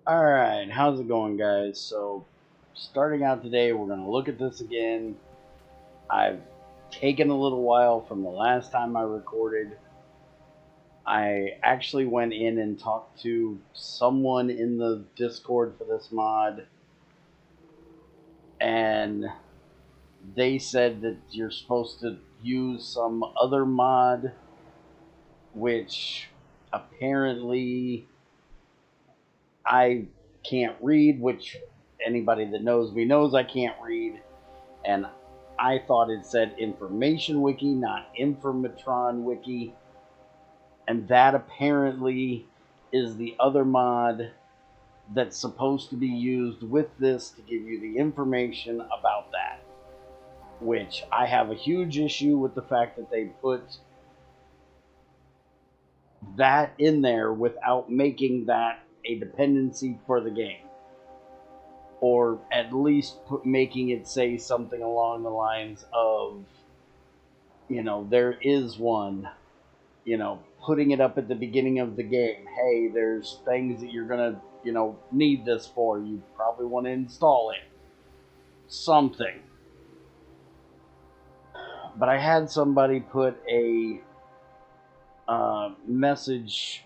Alright, how's it going, guys? So, starting out today, we're going to look at this again. I've taken a little while from the last time I recorded. I actually went in and talked to someone in the Discord for this mod, and they said that you're supposed to use some other mod, which apparently I can't read, which anybody that knows me knows I can't read, and I thought it said Information Wiki, not Informatron Wiki, and that apparently is the other mod that's supposed to be used with this to give you the information about that, which I have a huge issue with the fact that they put that in there without making that a dependency for the game, or at least making it say something along the lines of, there is one, putting it up at the beginning of the game. Hey, there's things that you're gonna, need this for. You probably want to install it. Something. But I had somebody put a message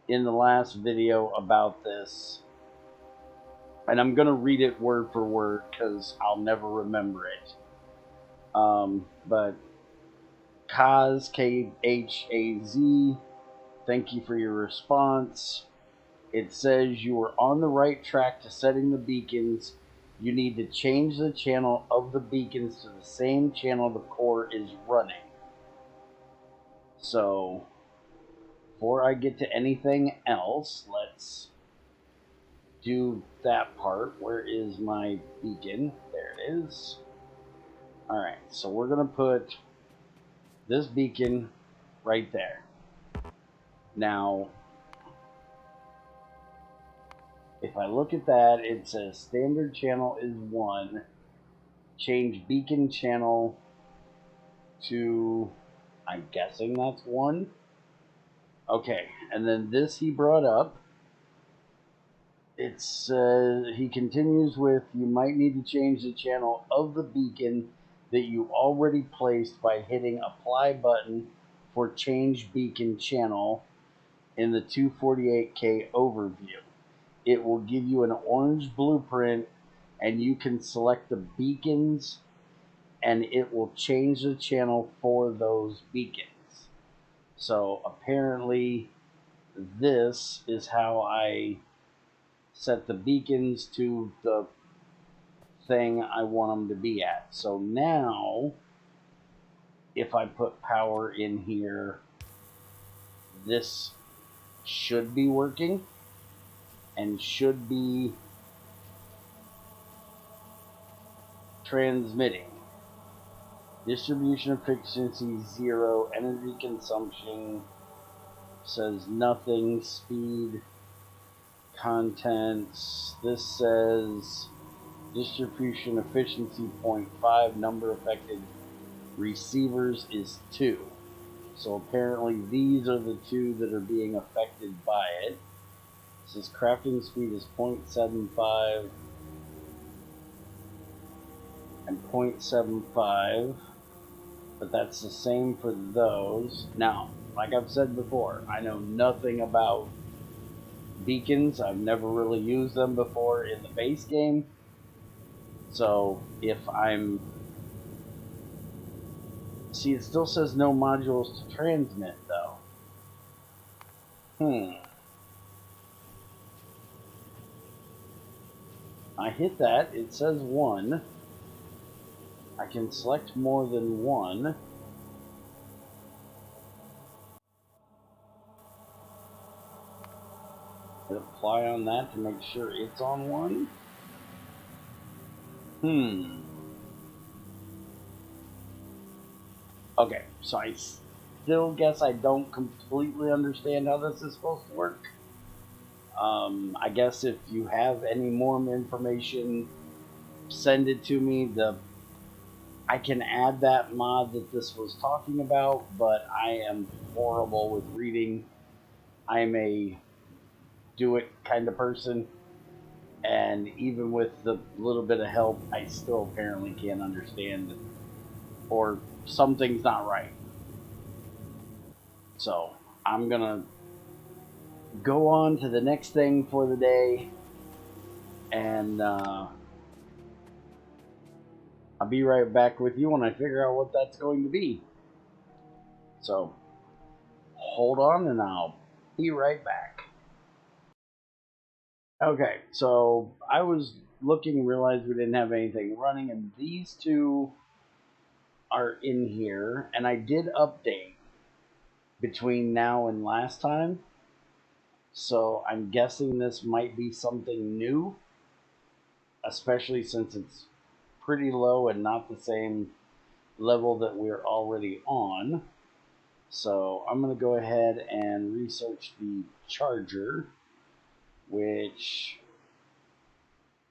in the last video about this, and I'm gonna read it word for word because I'll never remember it. But Kaz, Khaz, thank you for your response. It says you are on the right track to setting the beacons. You need to change the channel of the beacons to the same channel the core is running. So, before I get to anything else, let's do that part. Where is my beacon? There it is. Alright, so we're going to put this beacon right there. Now, if I look at that, it says standard channel is 1. Change beacon channel to, I'm guessing that's 1. Okay, and then this he brought up. It says, he continues with, you might need to change the channel of the beacon that you already placed by hitting apply button for change beacon channel in the 248K overview. It will give you an orange blueprint and you can select the beacons and it will change the channel for those beacons. So apparently this is how I set the beacons to the thing I want them to be at. So now if I put power in here, this should be working and should be transmitting. Distribution efficiency 0, energy consumption says nothing, speed, contents, this says distribution efficiency 0.5, number affected receivers is 2. So apparently these are the two that are being affected by it. It says crafting speed is 0.75 and 0.75, but that's the same for those. Now, like I've said before, I know nothing about beacons. I've never really used them before in the base game. So if I'm... See, it still says no modules to transmit, though. I hit that. It says 1. I can select more than 1. Hit apply on that to make sure it's on 1. Okay, so I still guess I don't completely understand how this is supposed to work. I guess if you have any more information, send it to me. I can add that mod that this was talking about, but I am horrible with reading. I'm a do-it kind of person. And even with the little bit of help, I still apparently can't understand, or something's not right. So I'm gonna go on to the next thing for the day, and I'll be right back with you when I figure out what that's going to be. So hold on, and I'll be right back. Okay, so I was looking and realized we didn't have anything running, and these two are in here, and I did update between now and last time, so I'm guessing this might be something new, especially since it's pretty low and not the same level that we're already on. So I'm going to go ahead and research the charger, which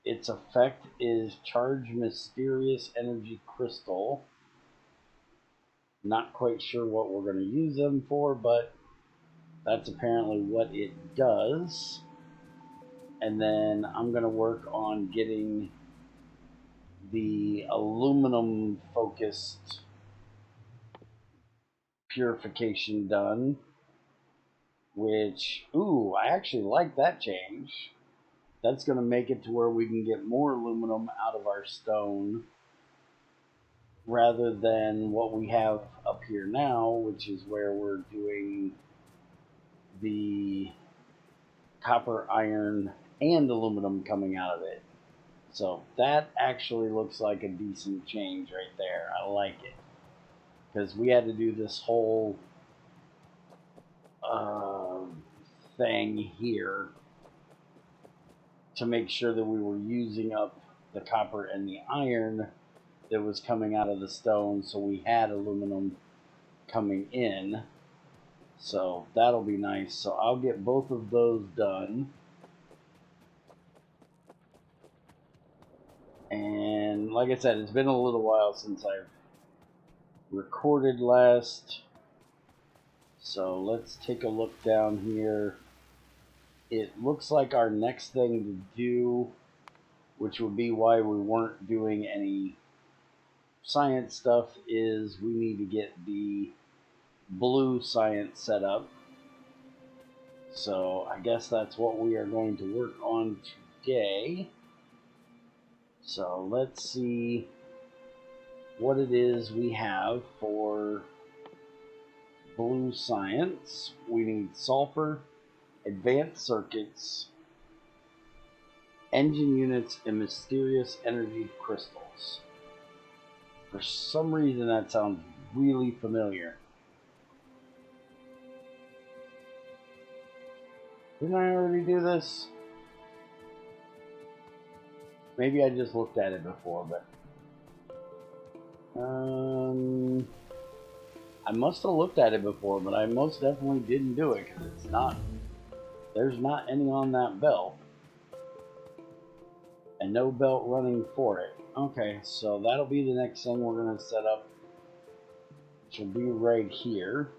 its effect is charge mysterious energy crystal. Not quite sure what we're going to use them for, but that's apparently what it does. And then I'm going to work on getting the aluminum focused purification done, which, ooh, I actually like that change. That's going to make it to where we can get more aluminum out of our stone rather than what we have up here now, which is where we're doing the copper, iron, and aluminum coming out of it. So that actually looks like a decent change right there. I like it, because we had to do this whole thing here to make sure that we were using up the copper and the iron that was coming out of the stone, so we had aluminum coming in. So that'll be nice. So I'll get both of those done. And like I said, it's been a little while since I've recorded last. So let's take a look down here. It looks like our next thing to do, which would be why we weren't doing any science stuff, is we need to get the blue science set up. So I guess that's what we are going to work on today. So let's see what it is we have for blue science. We need sulfur, advanced circuits, engine units, and mysterious energy crystals. For some reason that sounds really familiar. Didn't I already do this? Maybe I just looked at it before, but I must have looked at it before, but I most definitely didn't do it, because it's not, there's not any on that belt, and no belt running for it. Okay, so that'll be the next thing we're going to set up, which will be right here.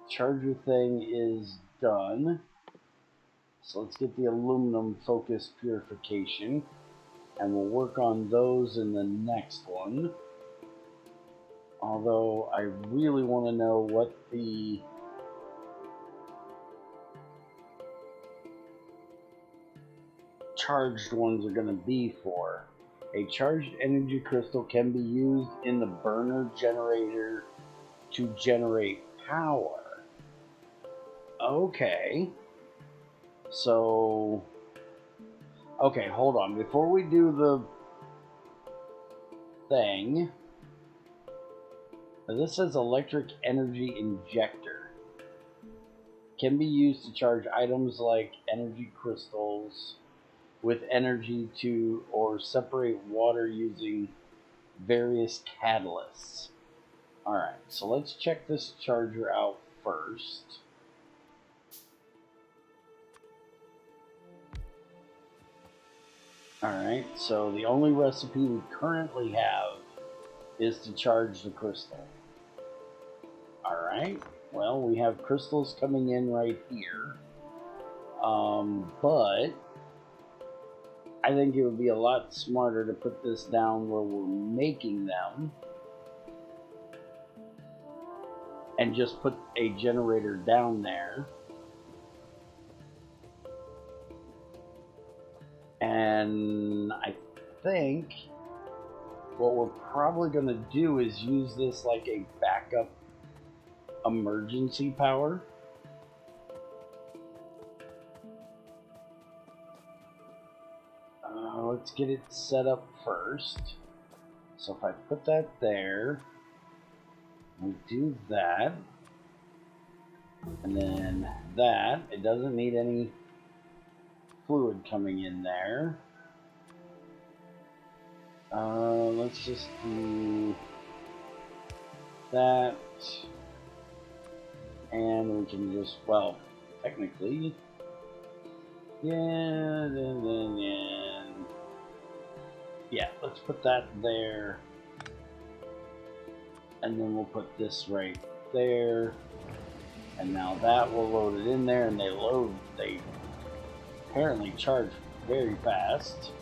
Charger thing is done. So let's get the aluminum focused purification, and we'll work on those in the next one. Although I really want to know what the charged ones are going to be for. A charged energy crystal can be used in the burner generator to generate power. Okay. So, okay, hold on. Before we do the thing, this says electric energy injector. Can be used to charge items like energy crystals with energy to, or separate water using various catalysts. Alright, so let's check this charger out first. Alright, so the only recipe we currently have is to charge the crystal. Alright, well, we have crystals coming in right here. But I think it would be a lot smarter to put this down where we're making them and just put a generator down there. And I think what we're probably going to do is use this like a backup emergency power. Let's get it set up first. So if I put that there, we do that, and then that, it doesn't need any fluid coming in there. Let's just do that, and we can just, well, technically, yeah, let's put that there, and then we'll put this right there, and now that will load it in there, and they apparently charge very fast.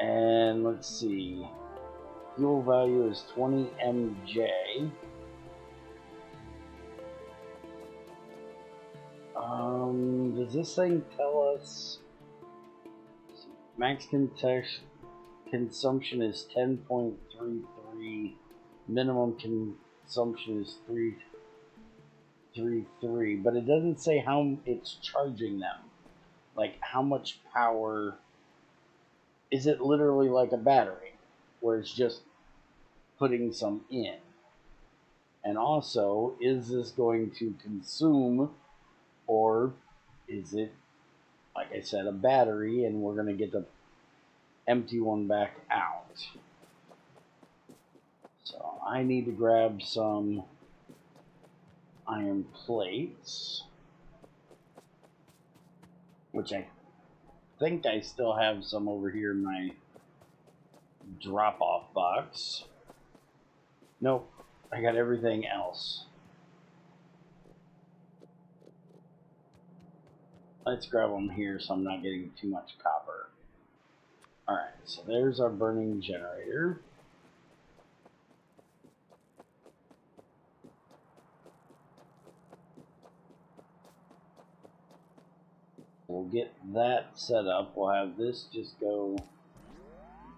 And let's see, fuel value is 20 MJ. Does this thing tell us max consumption is 10.33, minimum consumption is 333, but it doesn't say how it's charging them, like how much power. Is it literally like a battery where it's just putting some in? And also, is this going to consume, or is it, like I said, a battery and we're going to get the empty one back out? So I need to grab some iron plates, which I think I still have some over here in my drop-off box. Nope, I got everything else. Let's grab them here so I'm not getting too much copper. Alright, so there's our burning generator. We'll get that set up. We'll have this just go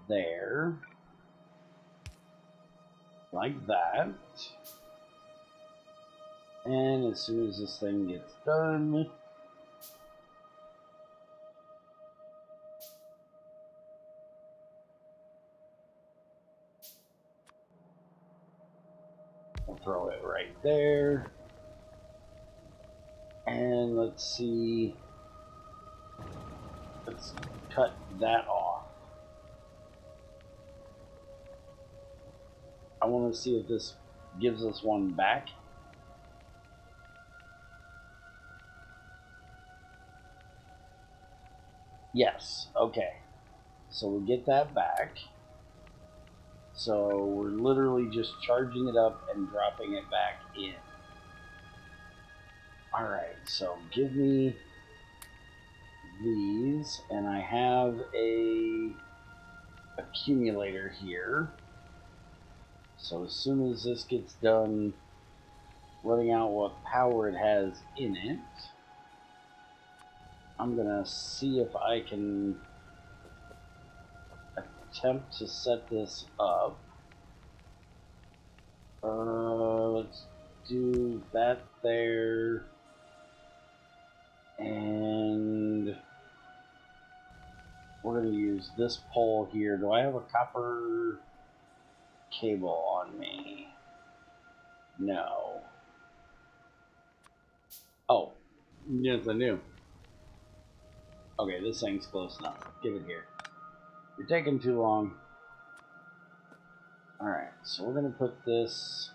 there, like that. And as soon as this thing gets done, we'll throw it right there. And let's see, let's cut that off. I want to see if this gives us one back. Yes, okay. So we get that back. So we're literally just charging it up and dropping it back in. Alright, so give me these, and I have a accumulator here. So as soon as this gets done letting out what power it has in it, I'm gonna see if I can attempt to set this up. Let's do that there, and we're gonna use this pole here. Do I have a copper cable on me? No. Oh, yes, I knew. Okay, this thing's close enough. Give it here. You're taking too long. Alright, so we're going to put this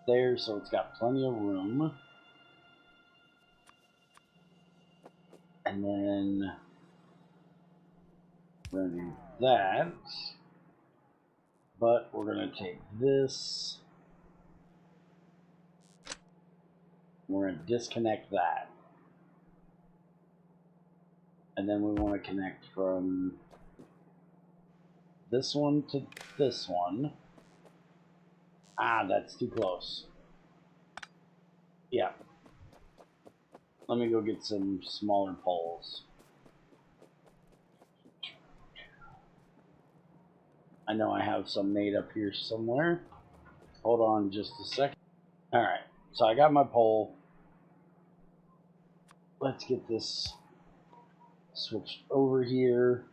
there so it's got plenty of room. And then we're going to do that. But we're going to take this We're going to disconnect that. And then we want to connect from this one to this one. Ah, that's too close. Yeah. Let me go get some smaller poles. I know I have some made up here somewhere. Hold on just a second. Alright, so I got my pole. Let's get this switched over here.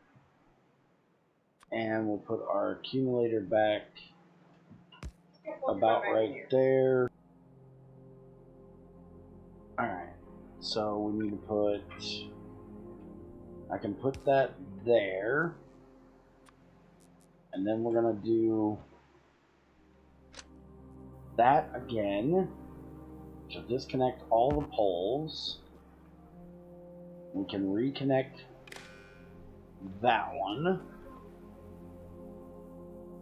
And we'll put our accumulator back about right there. Alright, so we need to put... I can put that there. And then we're going to do that again. So disconnect all the poles. We can reconnect that one.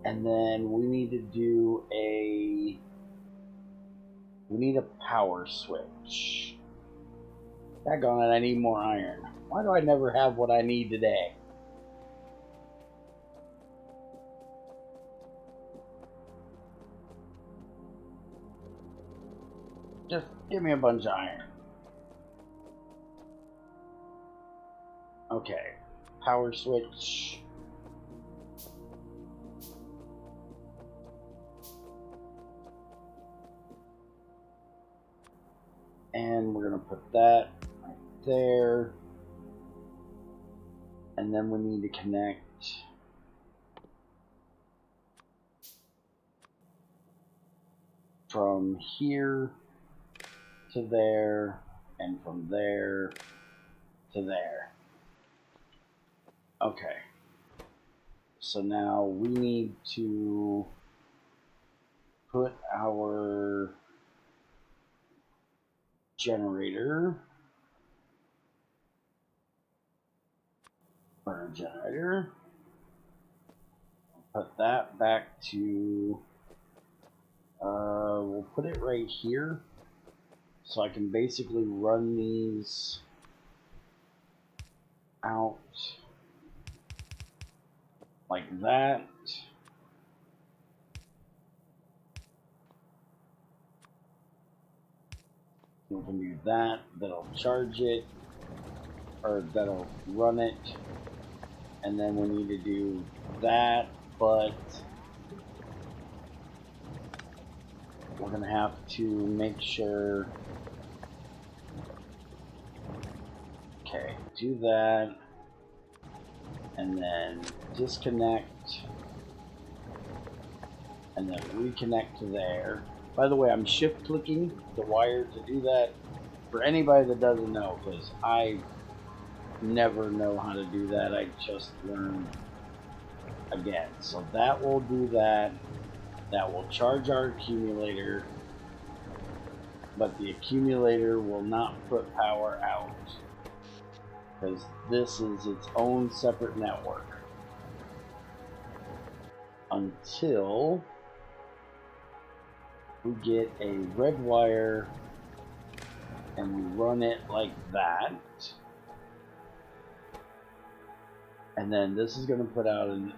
And then we need to do a... We need a power switch. Daggone it, I need more iron. Why do I never have what I need today? Just give me a bunch of iron. Okay. Power switch. And we're going to put that right there. And then we need to connect from here to there, and from there to there. Okay. So now we need to put our generator, burner generator, put that back to, we'll put it right here, so I can basically run these out like that. We can do that, that'll charge it, or that'll run it, and then we need to do that, but we're going to have to make sure, okay, do that, and then disconnect, and then reconnect to there. By the way, I'm shift clicking the wire to do that for anybody that doesn't know, because I never know how to do that. I just learned again. So that will do that. That will charge our accumulator, but the accumulator will not put power out, because this is its own separate network until we get a red wire and we run it like that, and then this is going to put out an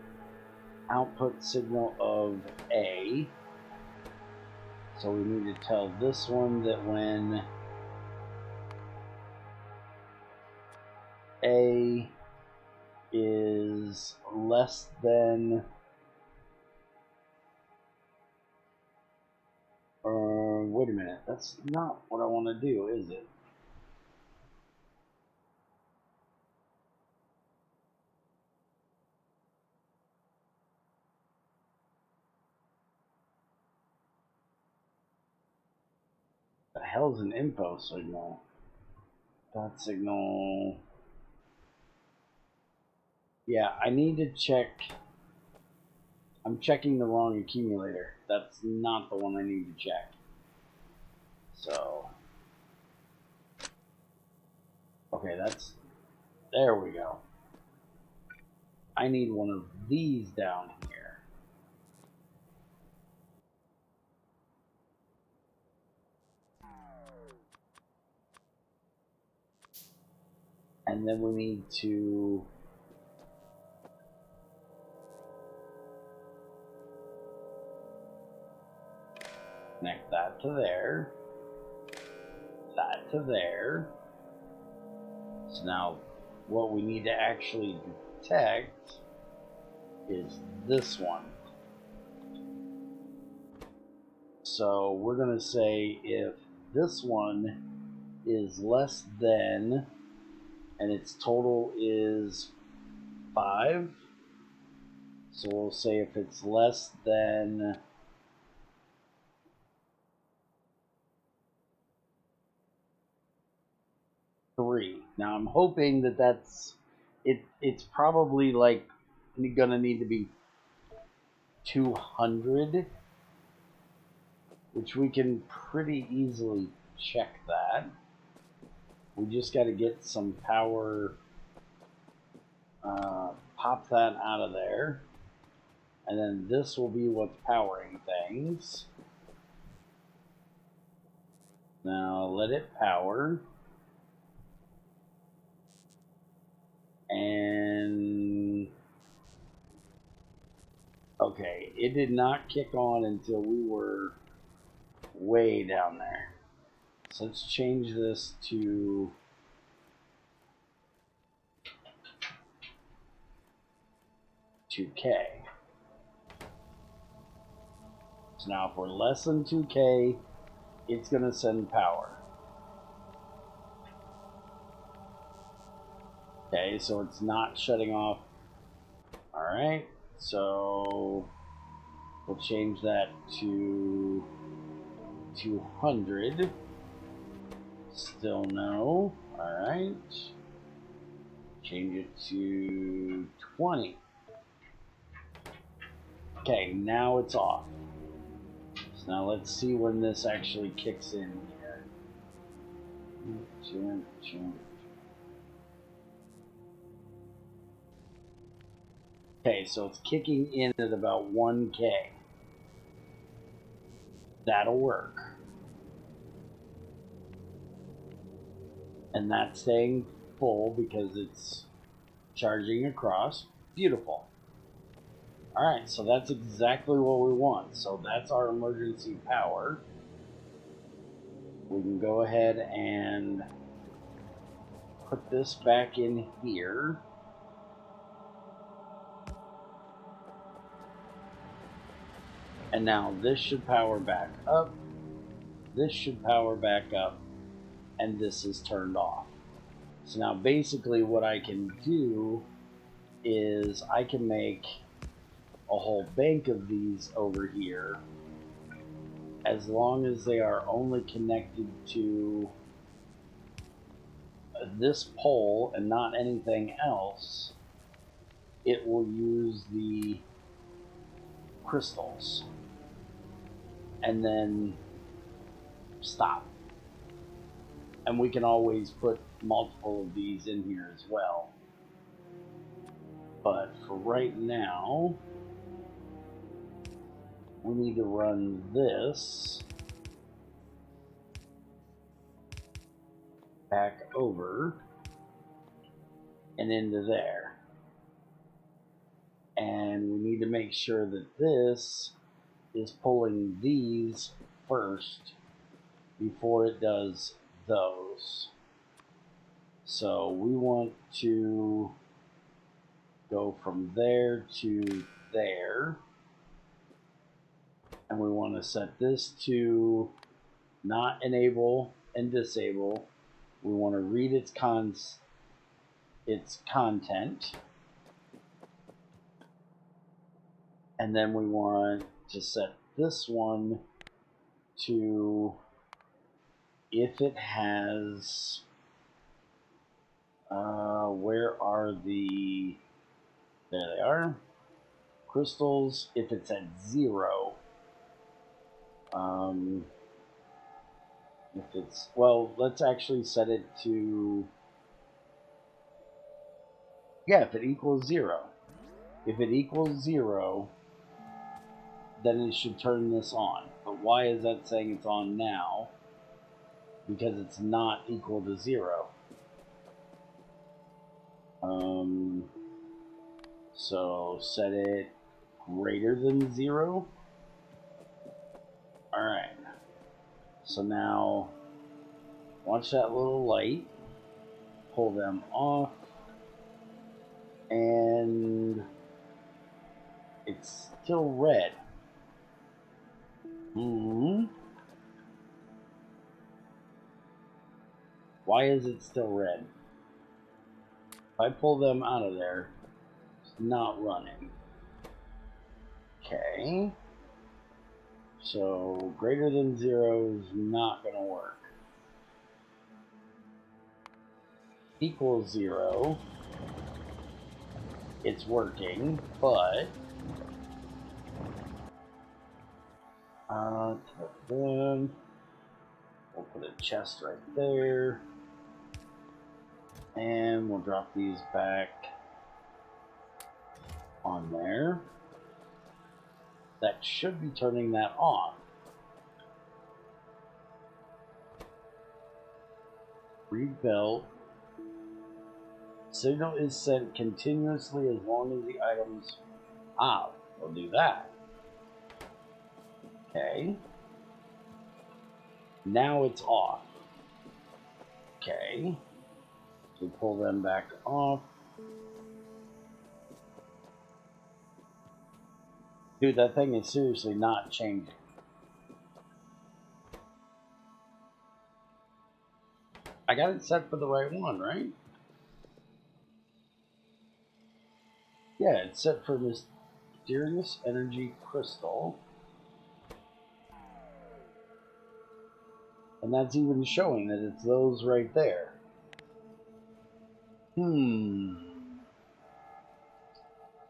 output signal of A. So we need to tell this one that when A is less than wait a minute, that's not what I want to do, is it? The hell's an info signal? Dot signal. Yeah, I need to check. I'm checking the wrong accumulator. That's not the one I need to check. So, okay, that's, there we go. I need one of these down here. And then we need to connect that to there, that to there. So now what we need to actually detect is this one. So we're going to say if this one is less than, and its total is 5, so we'll say if it's less than 3. Now I'm hoping that that's it. It's probably like gonna need to be 200, which we can pretty easily check that. We just got to get some power, pop that out of there, and then this will be what's powering things. Now let it power. And okay, it did not kick on until we were way down there. So let's change this to $2K. So now if we're less than 2K, it's going to send power. Okay, so it's not shutting off. Alright, so we'll change that to 200. Still no. Alright. Change it to 20. Okay, now it's off. So now let's see when this actually kicks in here. Okay, so it's kicking in at about 1K. That'll work. And that's staying full because it's charging across. Beautiful. Alright, so that's exactly what we want. So that's our emergency power. We can go ahead and put this back in here. And now this should power back up. This should power back up. And this is turned off. So now basically what I can do is I can make a whole bank of these over here. As long as they are only connected to this pole and not anything else, it will use the crystals and then stop. And we can always put multiple of these in here as well. But for right now, we need to run this back over and into there. And we need to make sure that this is pulling these first before it does those. So we want to go from there to there. And we want to set this to not enable and disable. We want to read its content. And then we want to set this one to if it has where are the there they are crystals. If it's at 0, if it's, well, let's actually set it to, yeah, if it equals 0. If it equals 0, then it should turn this on. But why is that saying it's on now? Because it's not equal to 0. So set it greater than 0. Alright. So now, watch that little light. Pull them off. And it's still red. Why is it still red? If I pull them out of there, it's not running. Okay. So greater than 0 is not going to work. Equals 0. It's working, but we'll put a chest right there, and we'll drop these back on there. That should be turning that off. Read belt. Signal is sent continuously as long as the items... we'll do that. Okay. Now it's off. Okay. So pull them back off. Dude, that thing is seriously not changing. I got it set for the right one, right? Yeah, it's set for Mysterious Energy Crystal. And that's even showing that it's those right there.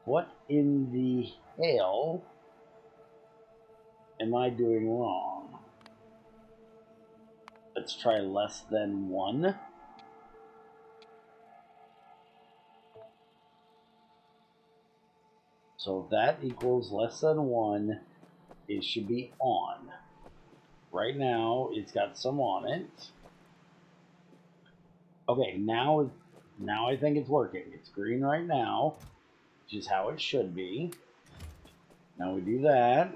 What in the hell am I doing wrong? Let's try less than 1. So that equals less than 1. It should be on. Right now, it's got some on it. Okay, now I think it's working. It's green right now, which is how it should be. Now we do that,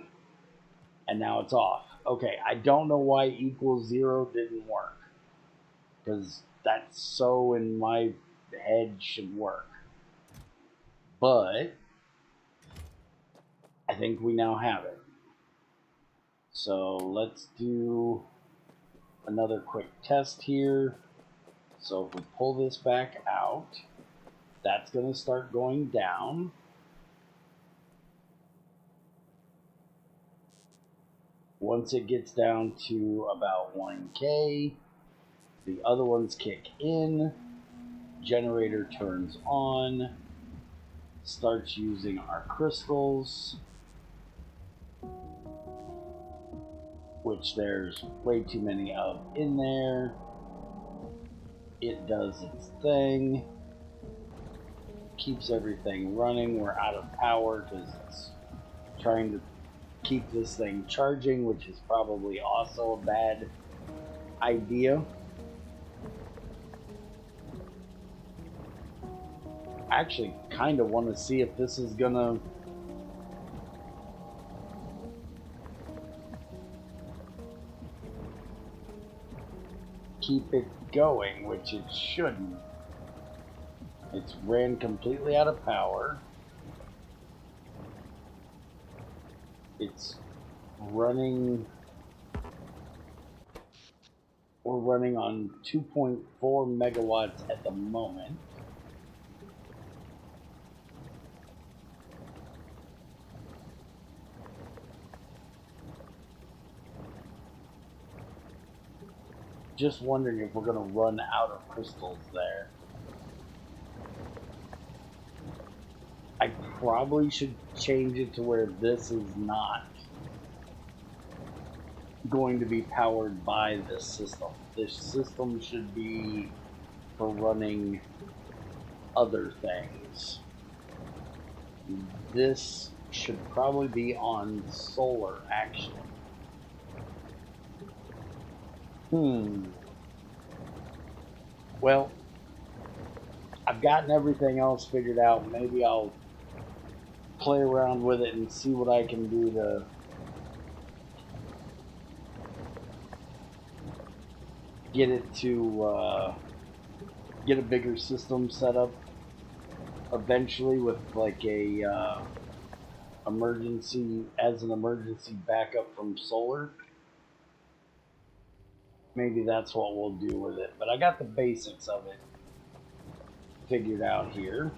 and now it's off. Okay, I don't know why equals 0 didn't work, because that's so in my head should work. But I think we now have it. So let's do another quick test here. So if we pull this back out, that's going to start going down. Once it gets down to about 1K, the other ones kick in, generator turns on, starts using our crystals, which there's way too many of in there. It does its thing, keeps everything running. We're out of power because it's trying to keep this thing charging, which is probably also a bad idea. I actually kind of want to see if this is gonna keep it going, which it shouldn't. It's ran completely out of power. It's running... We're running on 2.4 megawatts at the moment. Just wondering if we're going to run out of crystals there. I probably should change it to where this is not going to be powered by this system. This system should be for running other things. This should probably be on solar, actually. Well, I've I've gotten everything else figured out, maybe I'll play around with it and see what I can do to get it to get a bigger system set up eventually with like a emergency backup from solar. Maybe that's what we'll do with it. But I got the basics of it figured out here.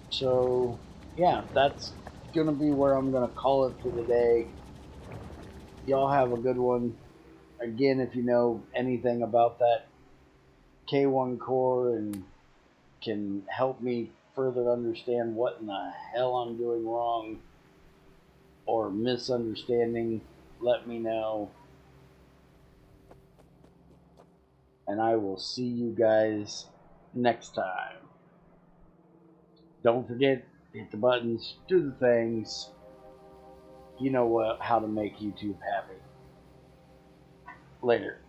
So, yeah, that's going to be where I'm going to call it for today. Y'all have a good one. Again, if you know anything about that K1 core and can help me further understand what in the hell I'm doing wrong or misunderstanding, let me know. And I will see you guys next time. Don't forget, hit the buttons, do the things. You know how to make YouTube happy. Later.